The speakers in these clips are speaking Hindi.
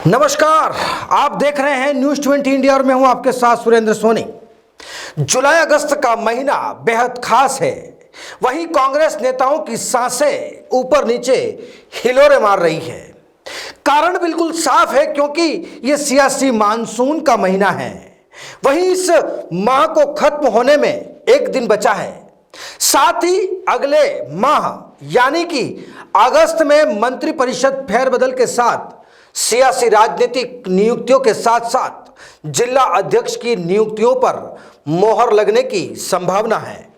नमस्कार, आप देख रहे हैं न्यूज 20 इंडिया और मैं हूं आपके साथ सुरेंद्र सोनी। जुलाई अगस्त का महीना बेहद खास है। वहीं कांग्रेस नेताओं की सांसें ऊपर नीचे हिलोरे मार रही है। कारण बिल्कुल साफ है, क्योंकि यह सियासी मानसून का महीना है। वहीं इस माह को खत्म होने में एक दिन बचा है। साथ ही अगले माह यानी कि अगस्त में मंत्रिपरिषद फेरबदल के साथ सियासी राजनीतिक नियुक्तियों के साथ साथ जिला अध्यक्ष की नियुक्तियों पर मोहर लगने की संभावना है।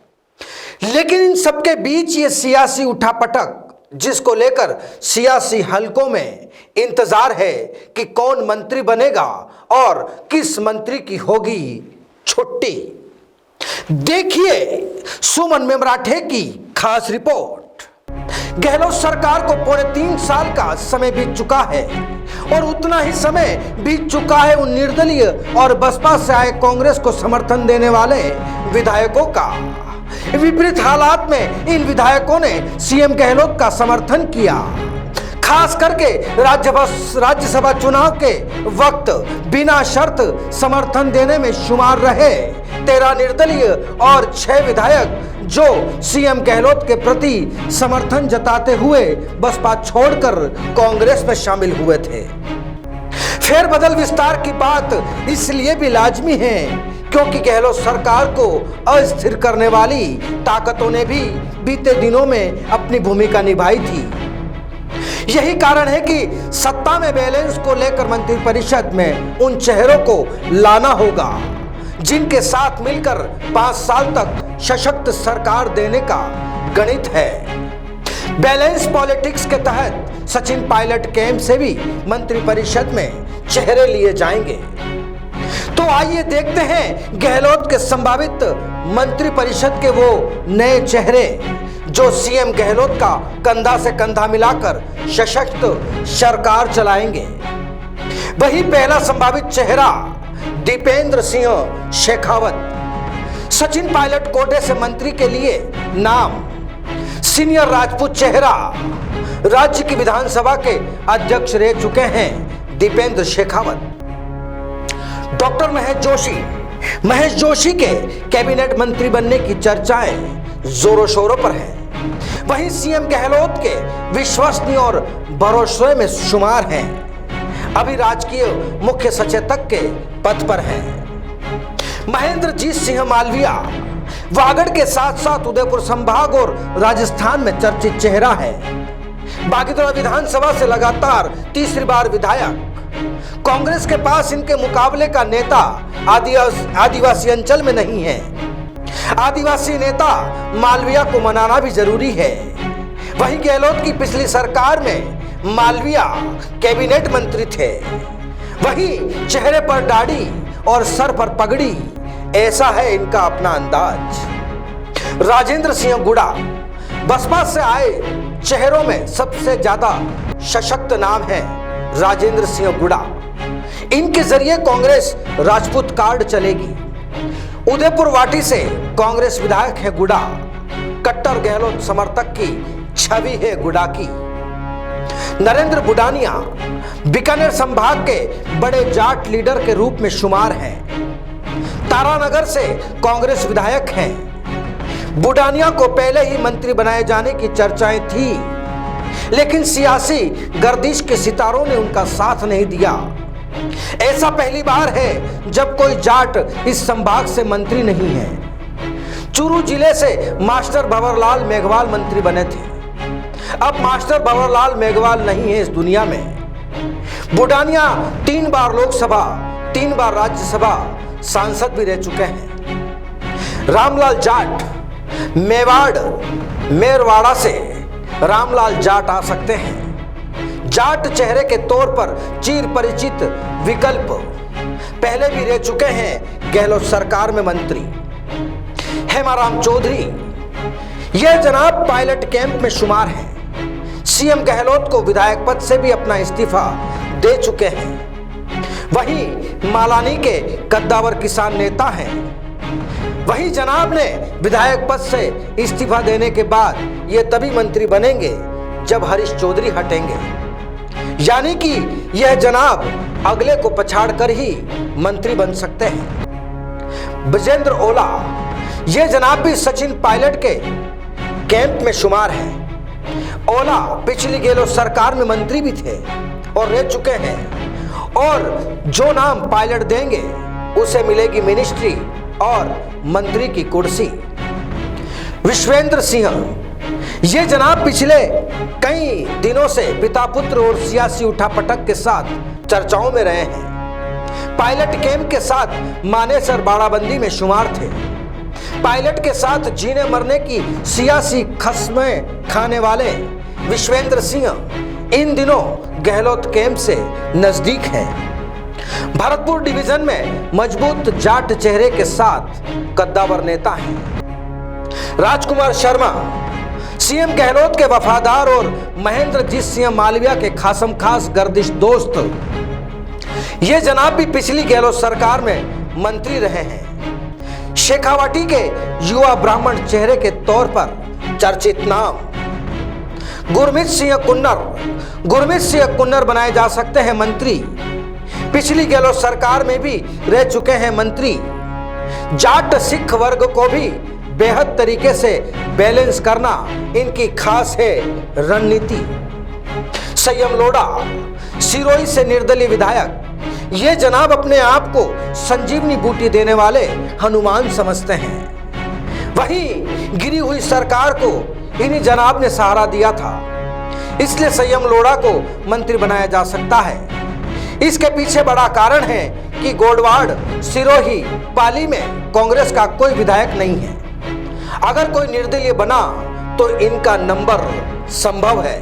लेकिन इन सबके बीच ये सियासी उठापटक, जिसको लेकर सियासी हलकों में इंतजार है कि कौन मंत्री बनेगा और किस मंत्री की होगी छुट्टी। देखिए सुमन मेमराठे की खास रिपोर्ट। गहलोत सरकार को पौने 3 साल का समय बीत चुका है और उतना ही समय बीत चुका है उन निर्दलीय और बसपा से आए कांग्रेस को समर्थन देने वाले विधायकों का। विपरीत हालात में इन विधायकों ने सीएम गहलोत का समर्थन किया। खास करके राज्यसभा चुनाव के वक्त बिना शर्त समर्थन देने में शुमार रहे 13 निर्दलीय और 6 विधायक जो सीएम गहलोत के प्रति समर्थन जताते हुए बसपा छोड़कर कांग्रेस में शामिल हुए थे। फेरबदल विस्तार की बात इसलिए भी लाजमी है क्योंकि गहलोत सरकार को अस्थिर करने वाली ताकतों ने भी बीते दिनों में अपनी भूमिका निभाई थी। यही कारण है कि सत्ता में बैलेंस को लेकर मंत्रिपरिषद में उन चेहरों को लाना होगा जिनके साथ मिलकर 5 साल तक सशक्त सरकार देने का गणित है। बैलेंस पॉलिटिक्स के तहत सचिन पायलट कैंप से भी मंत्रिपरिषद में चेहरे लिए जाएंगे। तो आइए देखते हैं गहलोत के संभावित मंत्रिपरिषद के वो नए चेहरे जो सीएम गहलोत का कंधा से कंधा मिलाकर सशक्त सरकार चलाएंगे। वही पहला संभावित चेहरा दीपेंद्र सिंह शेखावत। सचिन पायलट कोटे से मंत्री के लिए नाम। सीनियर राजपूत चेहरा, राज्य की विधानसभा के अध्यक्ष रह चुके हैं दीपेंद्र शेखावत। डॉक्टर महेश जोशी के कैबिनेट मंत्री बनने की चर्चाएं जोरों शोरों पर है। वहीं सीएम गहलोत के विश्वसनीय और भरोसे में शुमार हैं। अभी राजकीय मुख्य सचेतक के पद पर हैं। महेंद्रजीत सिंह मालविया वागड़ के साथ साथ उदयपुर संभाग और राजस्थान में चर्चित चेहरा है। बागीदोड़ा विधानसभा से लगातार तीसरी बार विधायक। कांग्रेस के पास इनके मुकाबले का नेता आदिवासी अंचल में नहीं है। आदिवासी नेता मालविया को मनाना भी जरूरी है। वहीं गहलोत की पिछली सरकार में मालविया कैबिनेट मंत्री थे। वहीं चेहरे पर दाढ़ी और सर पर पगड़ी, ऐसा है इनका अपना अंदाज। राजेंद्र सिंह गुड़ा बसपा से आए चेहरों में सबसे ज्यादा सशक्त नाम है राजेंद्र सिंह गुड़ा। इनके जरिए कांग्रेस राजपूत कार्ड चलेगी। उदयपुर वाटी से कांग्रेस विधायक है गुड़ा। कट्टर गहलोत समर्थक की छवि है गुड़ा की। नरेंद्र बुडानिया बीकानेर संभाग के बड़े जाट लीडर के रूप में शुमार हैं। तारानगर से कांग्रेस विधायक हैं। बुडानिया को पहले ही मंत्री बनाए जाने की चर्चाएं थी, लेकिन सियासी गर्दिश के सितारों ने उनका साथ नहीं दिया। ऐसा पहली बार है जब कोई जाट इस संभाग से मंत्री नहीं है। चूरू जिले से मास्टर भंवरलाल मेघवाल मंत्री बने थे। अब मास्टर भंवरलाल मेघवाल नहीं है इस दुनिया में। बुडानिया 3 बार लोकसभा, 3 बार राज्यसभा सांसद भी रह चुके हैं। रामलाल जाट मेरवाड़ा से रामलाल जाट आ सकते हैं। जाट चेहरे के तौर पर चिर परिचित विकल्प, पहले भी रह चुके हैं गहलोत सरकार में मंत्री। हेमाराम चौधरी, यह जनाब पायलट कैंप में शुमार हैं। सीएम गहलोत को विधायक पद से भी अपना इस्तीफा दे चुके हैं। वहीं मालानी के कद्दावर किसान नेता हैं। वहीं जनाब ने विधायक पद से इस्तीफा देने के बाद ये तभी मंत्री बनेंगे जब हरीश चौधरी हटेंगे। यानी कि यह जनाब अगले को पछाड़ कर ही मंत्री बन सकते हैं। विजेंद्र ओला, यह जनाब भी सचिन पायलट के कैंप में शुमार है। ओला पिछली गहलोत सरकार में मंत्री भी थे और रह चुके हैं, और जो नाम पायलट देंगे उसे मिलेगी मिनिस्ट्री और मंत्री की कुर्सी। विश्वेंद्र सिंह, ये जनाब पिछले कई दिनों से पिता पुत्र और सियासी उठापटक के साथ चर्चाओं में रहे हैं। पायलट कैंप के साथ मानेसर बाड़ाबंदी में शुमार थे। पायलट के साथ जीने मरने की सियासी खस्में खाने वाले विश्वेंद्र सिंह इन दिनों गहलोत कैंप से नजदीक हैं। भरतपुर डिवीजन में मजबूत जाट चेहरे के साथ कद्दावर नेता हैं। राजकुमार शर्मा, सीएम गहलोत के वफादार और महेंद्रजीत सिंह मालविया के खासम खास गर्दिश दोस्त, ये जनाब भी पिछली गहलोत सरकार में मंत्री रहे हैं। शेखावाटी के युवा ब्राह्मण चेहरे के तौर पर चर्चित नाम गुरमीत सिंह कुन्नर बनाए जा सकते हैं मंत्री। पिछली गहलोत सरकार में भी रह चुके हैं मंत्री। जाट सिख वर्ग को भी बेहद तरीके से बैलेंस करना इनकी खास है रणनीति। संयम लोढ़ा, सिरोही से निर्दलीय विधायक, ये जनाब अपने आप को संजीवनी बूटी देने वाले हनुमान समझते हैं। वहीं गिरी हुई सरकार को इन्हीं जनाब ने सहारा दिया था, इसलिए संयम लोढ़ा को मंत्री बनाया जा सकता है। इसके पीछे बड़ा कारण है कि गोडवाड़, सिरोही, पाली में कांग्रेस का कोई विधायक नहीं है। अगर कोई निर्दलीय बना तो इनका नंबर संभव है।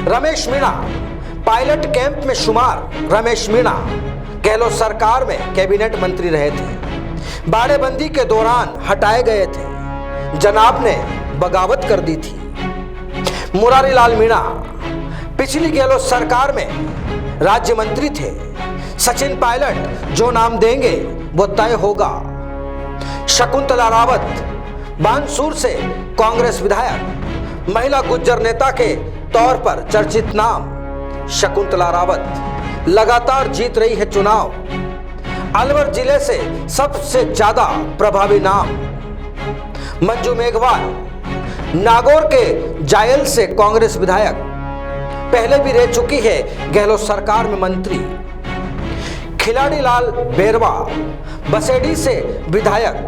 रमेश मीणा, पायलट कैंप में शुमार रमेश मीणा गहलोत सरकार में कैबिनेट मंत्री रहे थे। बाड़ेबंदी के दौरान हटाए गए थे, जनाब ने बगावत कर दी थी। मुरारी लाल मीणा पिछली गहलोत सरकार में राज्य मंत्री थे। सचिन पायलट जो नाम देंगे वो तय होगा। शकुंतला रावत, बानसूर से कांग्रेस विधायक, महिला गुज्जर नेता के तौर पर चर्चित नाम शकुंतला रावत, लगातार जीत रही है चुनाव। अलवर जिले से सबसे ज्यादा प्रभावी नाम मंजू मेघवाल, नागौर के जायल से कांग्रेस विधायक, पहले भी रह चुकी है गहलोत सरकार में मंत्री। खिलाड़ी लाल बेरवा, बसेड़ी से विधायक,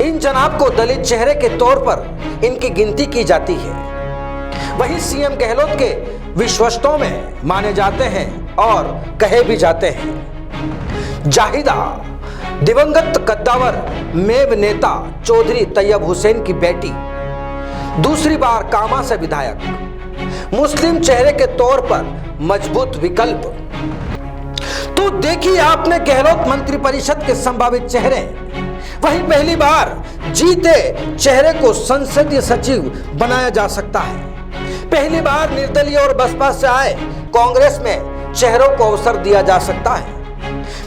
इन जनाब को दलित चेहरे के तौर पर इनकी गिनती की जाती है। वहीं सीएम गहलोत के विश्वस्तों में माने जाते हैं और कहे भी जाते हैं। जाहिदा, दिवंगत कद्दावर मेव नेता चौधरी तैयब हुसैन की बेटी, दूसरी बार कामा से विधायक, मुस्लिम चेहरे के तौर पर मजबूत विकल्प। तो देखिए आपने गहलोत मंत्रिपरिषद के संभावित चेहरे। वहीं पहली बार जीते चेहरे को संसदीय सचिव बनाया जा सकता है। पहली बार निर्दलीय और बसपा से आए कांग्रेस में चेहरों को अवसर दिया जा सकता है।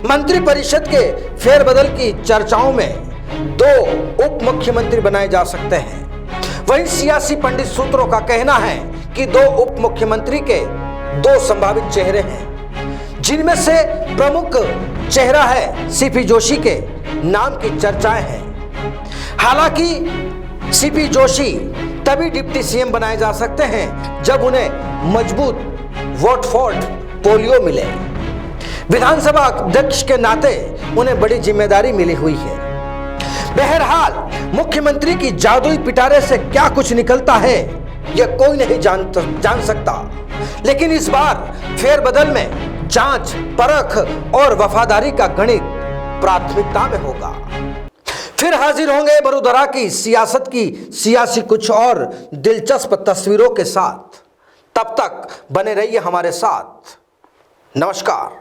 मंत्रिपरिषद के फेरबदल की चर्चाओं में 2 उप मुख्यमंत्री बनाए जा सकते हैं। वहीं सियासी पंडित सूत्रों का कहना है कि 2 उप मुख्यमंत्री के 2 संभावित चेहरे हैं, जिनमें से प्रमुख चेहरा है सीपी जोशी के नाम की चर्चाएं हैं। हालांकि सीपी जोशी तभी डिप्टी सीएम बनाए जा सकते हैं जब उन्हें मजबूत वोट पोलियो मिले। विधानसभा अध्यक्ष के नाते उन्हें बड़ी जिम्मेदारी मिली हुई है। बहरहाल मुख्यमंत्री की जादुई पिटारे से क्या कुछ निकलता है यह कोई नहीं जान सकता, लेकिन इस बार फेरबदल में जांच, परख और वफादारी का गणित प्राथमिकता में होगा। फिर हाजिर होंगे वडोदरा की सियासत की सियासी कुछ और दिलचस्प तस्वीरों के साथ। तब तक बने रहिए हमारे साथ। नमस्कार।